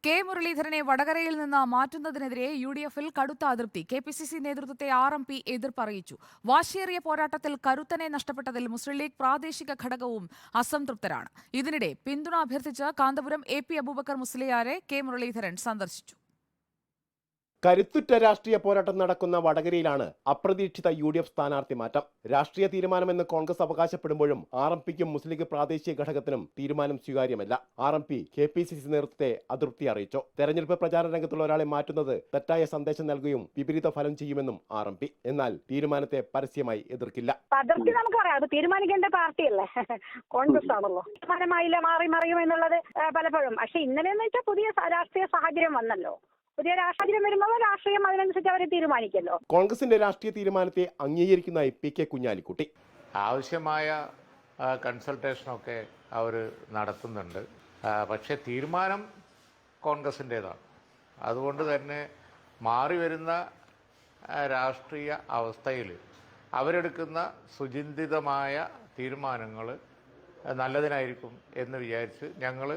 K മുരളീധരനെ വടകരയിൽ നിന്ന് മാറ്റുന്നതിനെതിരെ യു.ഡി.എഫിൽ കടുത്ത അതൃപ്തി. കെ.പി.സി.സി നേതൃത്വത്തെ ആർ.എം.പി എതിർപ്പറിയിച്ചു. വാശിയേറിയ പോരാട്ടത്തിൽ കരുത്തനെ നഷ്ടപ്പെട്ടതിൽ മുസ്ലിം ലീഗ് പ്രാദേശിക ഘടകവും അസംതൃപ്തരാണ്. ഇതിനിടെ പിന്തുണ അഭ്യർത്ഥിച്ച് കാന്തപുരം എ.പി. അബൂബക്കർ മുസ്ലിയാരെ കെ മുരളീധരൻ സന്ദർശിച്ചു. കരുത്തുറ്റ രാഷ്ട്രീയ പോരാട്ടം നടക്കുന്ന വടകരയിലാണ് അപ്രതീക്ഷിത യു.ഡി.എഫ് സ്ഥാനാർത്ഥി മാറ്റം. രാഷ്ട്രീയ തീരുമാനമെന്ന് കോൺഗ്രസ് അവകാശപ്പെടുമ്പോഴും ആർ.എം.പിക്കും മുസ്ലിം ലീഗ് പ്രാദേശിക ഘടകത്തിനും തീരുമാനം സ്വീകാര്യമല്ല. ആർ.എം.പി കെ.പി.സി.സി നേതൃത്വത്തെ അതൃപ്തി അറിയിച്ചു. തെരഞ്ഞെടുപ്പ് പ്രചാരണ രംഗത്തുള്ള ഒരാളെ മാറ്റുന്നത് തെറ്റായ സന്ദേശം നൽകുകയും വിപരീത ഫലം ചെയ്യുമെന്നും ആർ.എം.പി. എന്നാൽ തീരുമാനത്തെ പരസ്യമായി എതിർക്കില്ല. അതൃപ്തി നമുക്കറിയാം, അത് തീരുമാനിക്കേണ്ട പാർട്ടിയല്ലേ, കോൺഗ്രസ് ആണല്ലോ. തീരുമാനമായില്ല, മാറി മറിയും എന്നുള്ളത് പലപ്പോഴും. പക്ഷെ ഇന്നലെ എന്ന് വെച്ചാൽ പുതിയ രാഷ്ട്രീയ സാഹചര്യം വന്നല്ലോ. പുതിയ രാഷ്ട്രീയം വരുമ്പോൾ രാഷ്ട്രീയം അതിനനുസരിച്ച് അവരെ തീരുമാനിക്കല്ലോ. കോൺഗ്രസിന്റെ രാഷ്ട്രീയ തീരുമാനത്തെ അംഗീകരിക്കുന്നതായി പി.കെ. കുഞ്ഞാലിക്കുട്ടി. ആവശ്യമായ കൺസൾട്ടേഷനൊക്കെ അവർ നടത്തുന്നുണ്ട്. പക്ഷേ തീരുമാനം കോൺഗ്രസിൻ്റേതാണ്. അതുകൊണ്ട് തന്നെ മാറി വരുന്ന രാഷ്ട്രീയ അവസ്ഥയിൽ അവരെടുക്കുന്ന സുചിന്തിതമായ തീരുമാനങ്ങൾ നല്ലതിനായിരിക്കും എന്ന് വിചാരിച്ച് ഞങ്ങൾ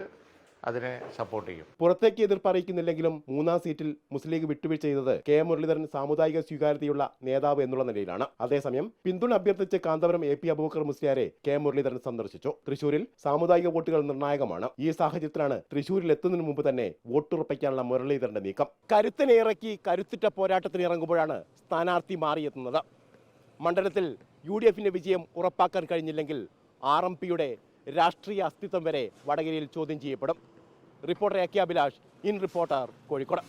അതിനെ സപ്പോർട്ട് ചെയ്യും. പുറത്തേക്ക് എതിർപ്പ് അറിയിക്കുന്നില്ലെങ്കിലും മൂന്നാം സീറ്റിൽ മുസ്ലിം ലീഗ് വിട്ടുവീഴ്ച ചെയ്തത് കെ മുരളീധരൻ സാമുദായിക സ്വീകാര്യതയുള്ള നേതാവ് എന്നുള്ള നിലയിലാണ്. അതേസമയം പിന്തുണ അഭ്യർത്ഥിച്ച് കാന്തപുരം എ.പി. അബൂബക്കർ മുസ്ലിയാരെ കെ മുരളീധരൻ സന്ദർശിച്ചു. തൃശൂരിൽ സാമുദായിക വോട്ടുകൾ നിർണായകമാണ്. ഈ സാഹചര്യത്തിലാണ് തൃശൂരിൽ എത്തുന്നതിന് മുമ്പ് തന്നെ വോട്ടുറപ്പിക്കാനുള്ള മുരളീധരന്റെ നീക്കം. കരുത്തിനെ ഇറക്കി കരുത്തുറ്റ പോരാട്ടത്തിന് ഇറങ്ങുമ്പോഴാണ് സ്ഥാനാർത്ഥി മാറിയെത്തുന്നത്. മണ്ഡലത്തിൽ യു.ഡി.എഫിന്റെ വിജയം ഉറപ്പാക്കാൻ കഴിഞ്ഞില്ലെങ്കിൽ ആർ.എം.പിയുടെ രാഷ്ട്രീയ അസ്തിത്വം വരെ വടകരയിൽ ചോദ്യം ചെയ്യപ്പെടും. Reporter AK. Abhilash, in reporter, Kozhikode.